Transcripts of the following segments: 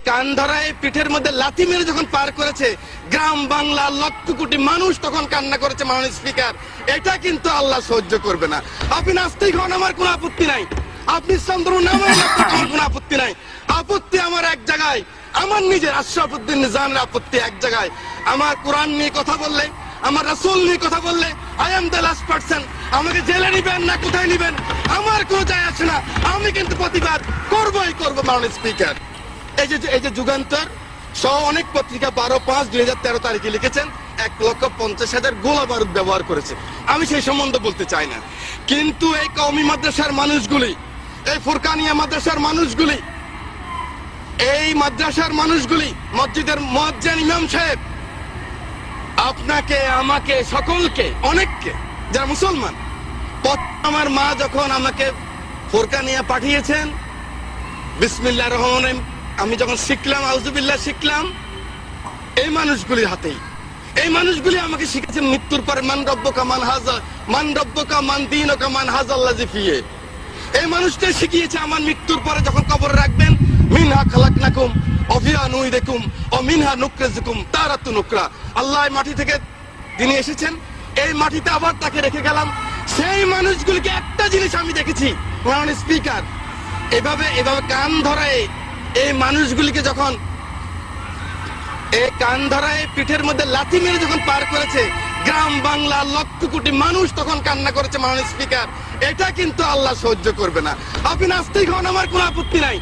কান ধরায় পিঠের মধ্যে লাথি মেরে যখন পার করেছে, গ্রাম বাংলা লক্ষ কোটি মানুষ তখন কান্না করেছে। মাননীয় স্পিকার, এটা কিন্তু আল্লাহ সহ্য করবে না। আপনি নাস্তিক হন, আমার কোনো আপত্তি নাই। আপনি ইসলাম ধর্ম না মানেন, আপনার আমার কোনো আপত্তি নাই। আপত্তি আমার এক জায়গায়, আমার নিজের আশরাফুদ্দিন নিজামের আপত্তি এক জায়গায়। আমার কোরআন নিয়ে কথা বললে, আমার রাসূল নিয়ে কথা বললে, I am the last person. আমাকে জেলে নিবেন না কোথায় নিবেন আমার কোনো যায় আসে না, আমি কিন্তু প্রতিবাদ করবই করবো। মাননীয় স্পিকার, এই যে যুগান্তর সহ অনেক পত্রিকা 12/5/2013 তারিখে লিখেছেন 1,50,000 গোলা বারুদ ব্যবহার করেছে। আমি সেই সম্বন্ধে বলতে চাই না, কিন্তু এই কওমি মাদ্রাসার মানুষগুলি, এই ফুরকানিয়া মাদ্রাসার মানুষগুলি, এই মাদ্রাসার মানুষগুলি, মসজিদের মুয়াজ্জিন ইমাম সাহেব, আপনাকে আমাকে সকলকে অনেককে যারা মুসলমান, আমার মা যখন আমাকে ফুরকানিয়া পাঠিয়েছেন, বিসমিল্লাহির রহমানির রহিম আমি যখন শিখলাম, আউযুবিল্লাহ শিখলাম এই মানুষগুলির হাতেই। এই মানুষগুলি আমাকে শিখেছেন মৃত্যুর পরে মান রব্বুকা মান হাযা, মান রব্বুকা মান দীনুকা মান হাযাল্লাযী ফিহি। এই মানুষটাই শিখিয়েছে আমার মৃত্যুর পরে যখন কবর রাখবেন, মিনহা খালাকনাকুম ওয়া ফিহা নুইদুকুম ওয়া মিনহা নুখরিজুকুম তারাতুন উখরা। আল্লাহ মাটি থেকে তিনি এসেছেন, এই মাটিতে আবার তাকে রেখে গেলাম। সেই মানুষগুলিকে একটা জিনিস আমি দেখেছি, মাননীয় স্পিকার, এভাবে কান ধরায় এই মানুষগুলিকে যখন এই কান ধরায় পিঠের মধ্যে লাথি মেরে যখন পার করেছে, গ্রাম বাংলা লক্ষ কোটি মানুষ তখন কান্না করেছে। মাননীয় স্পিকার, এটা কিন্তু আল্লাহ সহ্য করবে না। আপনি নাস্তিক হন, আমার কোনো আপত্তি নাই।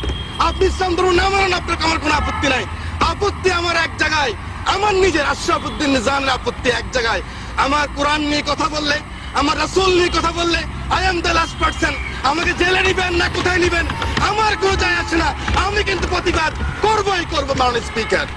আপনি ইসলাম ধর্ম না মানেন, আপনার আমার কোনো আপত্তি নাই। আপত্তি আমার এক জায়গায়, আমার নিজের আশরাফুদ্দিন নিজামের আপত্তি এক জায়গায়। আমার কোরআন নিয়ে কথা বললে, আমার রাসূল নিয়ে কথা বললে, I am the last person. আমাকে জেলে নিবেন না কোথায় নিবেন আমার কোনো যায় আসে না, আমি কিন্তু প্রতিবাদ করবই করবো। মাননীয় স্পিকার।